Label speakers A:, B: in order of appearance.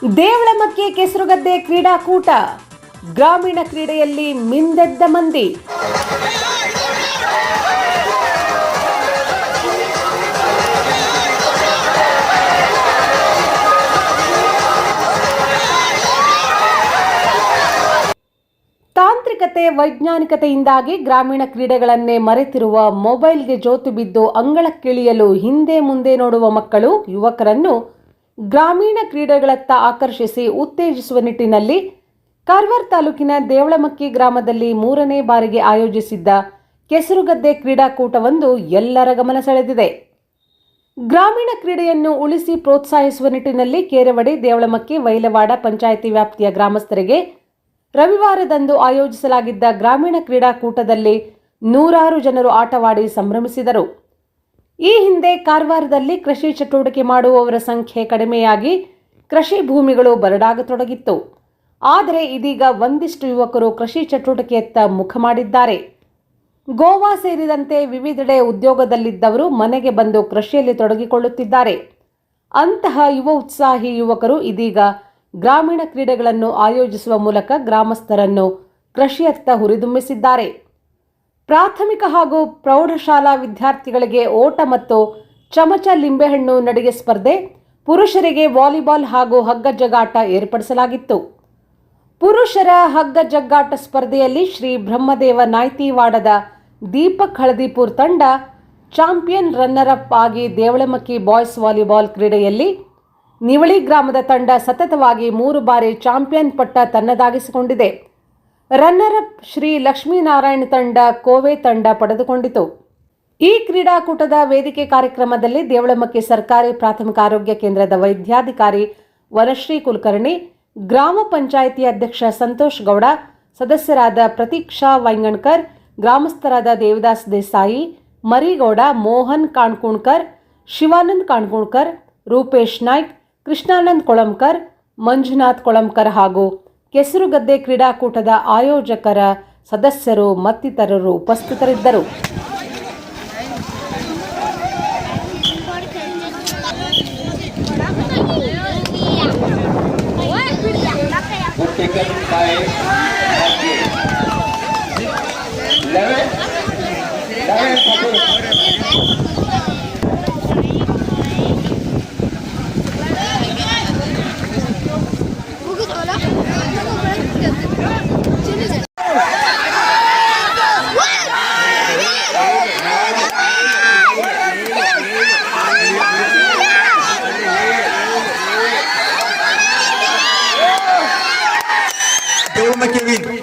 A: ದೇವಳಮಕ್ಕಿ ಕೆಸರುಗದ್ದೆ ಕ್ರೀಡಾಕೂಟ, ಗ್ರಾಮೀಣ ಕ್ರೀಡೆಯಲ್ಲಿ ಮಿಂದೆದ್ದ ಮಂದಿ. ತಾಂತ್ರಿಕತೆ, ವೈಜ್ಞಾನಿಕತೆಯಿಂದಾಗಿ ಗ್ರಾಮೀಣ ಕ್ರೀಡೆಗಳನ್ನೇ ಮರೆತಿರುವ ಮೊಬೈಲ್ಗೆ ಜೋತು ಬಿದ್ದು ಅಂಗಳಕ್ಕಿಳಿಯಲು ಹಿಂದೆ ಮುಂದೆ ನೋಡುವ ಮಕ್ಕಳು, ಯುವಕರನ್ನು ಗ್ರಾಮೀಣ ಕ್ರೀಡೆಗಳತ್ತ ಆಕರ್ಷಿಸಿ ಉತ್ತೇಜಿಸುವ ನಿಟ್ಟಿನಲ್ಲಿ ಕಾರವಾರ ತಾಲೂಕಿನ ದೇವಳಮಕ್ಕಿ ಗ್ರಾಮದಲ್ಲಿ 3ನೇ ಬಾರಿಗೆ ಆಯೋಜಿಸಿದ್ದ ಕೆಸರುಗದ್ದೆ ಕ್ರೀಡಾಕೂಟವೊಂದು ಎಲ್ಲರ ಗಮನ ಸೆಳೆದಿದೆ. ಗ್ರಾಮೀಣ ಕ್ರೀಡೆಯನ್ನು ಉಳಿಸಿ ಪ್ರೋತ್ಸಾಹಿಸುವ ನಿಟ್ಟಿನಲ್ಲಿ ಕೇರವಡಿ, ದೇವಳಮಕ್ಕಿ, ವೈಲವಾಡ ಪಂಚಾಯಿತಿ ವ್ಯಾಪ್ತಿಯ ಗ್ರಾಮಸ್ಥರಿಗೆ ರವಿವಾರದಂದು ಆಯೋಜಿಸಲಾಗಿದ್ದ ಗ್ರಾಮೀಣ ಕ್ರೀಡಾಕೂಟದಲ್ಲಿ ನೂರಾರು ಜನರು ಆಟವಾಡಿ ಸಂಭ್ರಮಿಸಿದರು. ಈ ಹಿಂದೆ ಕಾರವಾರದಲ್ಲಿ ಕೃಷಿ ಚಟುವಟಿಕೆ ಮಾಡುವವರ ಸಂಖ್ಯೆ ಕಡಿಮೆಯಾಗಿ ಕೃಷಿ ಭೂಮಿಗಳು ಬರಡಾಗತೊಡಗಿತ್ತು. ಆದರೆ ಇದೀಗ ಒಂದಿಷ್ಟು ಯುವಕರು ಕೃಷಿ ಚಟುವಟಿಕೆಯತ್ತ ಮುಖ ಮಾಡಿದ್ದಾರೆ. ಗೋವಾ ಸೇರಿದಂತೆ ವಿವಿಧೆಡೆ ಉದ್ಯೋಗದಲ್ಲಿದ್ದವರು ಮನೆಗೆ ಬಂದು ಕೃಷಿಯಲ್ಲಿ ತೊಡಗಿಕೊಳ್ಳುತ್ತಿದ್ದಾರೆ. ಅಂತಹ ಯುವ ಉತ್ಸಾಹಿ ಯುವಕರು ಇದೀಗ ಗ್ರಾಮೀಣ ಕ್ರೀಡೆಗಳನ್ನು ಆಯೋಜಿಸುವ ಮೂಲಕ ಗ್ರಾಮಸ್ಥರನ್ನು ಕೃಷಿಯತ್ತ ಹುರಿದುಂಬಿಸಿದ್ದಾರೆ. ಪ್ರಾಥಮಿಕ ಹಾಗೂ ಪ್ರೌಢಶಾಲಾ ವಿದ್ಯಾರ್ಥಿಗಳಿಗೆ ಓಟ ಮತ್ತು ಚಮಚ ಲಿಂಬೆಹಣ್ಣು ನಡಿಗೆ ಸ್ಪರ್ಧೆ, ಪುರುಷರಿಗೆ ವಾಲಿಬಾಲ್ ಹಾಗೂ ಹಗ್ಗ ಜಗ್ಗಾಟ ಏರ್ಪಡಿಸಲಾಗಿತ್ತು. ಪುರುಷರ ಹಗ್ಗ ಜಗ್ಗಾಟ ಸ್ಪರ್ಧೆಯಲ್ಲಿ ಶ್ರೀ ಬ್ರಹ್ಮದೇವ ನಾಯ್ತಿವಾಡದ ದೀಪಕ್ ಹಳದಿಪುರ್ ತಂಡ ಚಾಂಪಿಯನ್ ರನ್ನರ್ ಅಪ್ ಆಗಿ, ದೇವಳಮಕ್ಕಿ ಬಾಯ್ಸ್ ವಾಲಿಬಾಲ್ ಕ್ರೀಡೆಯಲ್ಲಿ ನಿವಳಿ ಗ್ರಾಮದ ತಂಡ ಸತತವಾಗಿ 3 ಬಾರಿ ಚಾಂಪಿಯನ್ ಪಟ್ಟ ತನ್ನದಾಗಿಸಿಕೊಂಡಿದೆ. ರನ್ನರ್ ಅಪ್ ಶ್ರೀ ಲಕ್ಷ್ಮೀನಾರಾಯಣ ತಂಡ ಕೋವೆ ತಂಡ ಪಡೆದುಕೊಂಡಿತು. ಈ ಕ್ರೀಡಾಕೂಟದ ವೇದಿಕೆ ಕಾರ್ಯಕ್ರಮದಲ್ಲಿ ದೇವಳಮಕ್ಕಿ ಸರ್ಕಾರಿ ಪ್ರಾಥಮಿಕ ಆರೋಗ್ಯ ಕೇಂದ್ರದ ವೈದ್ಯಾಧಿಕಾರಿ ವನಶ್ರೀ ಕುಲಕರ್ಣಿ, ಗ್ರಾಮ ಪಂಚಾಯಿತಿ ಅಧ್ಯಕ್ಷ ಸಂತೋಷ್ ಗೌಡ, ಸದಸ್ಯರಾದ ಪ್ರತೀಕ್ಷಾ ವೈಂಗಣ್ಕರ್, ಗ್ರಾಮಸ್ಥರಾದ ದೇವದಾಸ್ ದೇಸಾಯಿ, ಮರಿಗೌಡ, ಮೋಹನ್ ಕಾಣ್ಕುಣ್ಕರ್, ಶಿವಾನಂದ್ ಕಾಣ್ಕುಣ್ಕರ್, ರೂಪೇಶ್ ನಾಯ್ಕ್, ಕೃಷ್ಣಾನಂದ್ ಕೊಳಂಕರ್, ಮಂಜುನಾಥ್ ಕೊಳಂಕರ್ ಹಾಗೂ ಕೆಸರುಗದ್ದೆ ಕ್ರೀಡಾಕೂಟದ ಆಯೋಜಕರ ಸದಸ್ಯರು ಮತ್ತಿತರರು ಉಪಸ್ಥಿತರಿದ್ದರು.
B: देवळमಕ್ಕಿ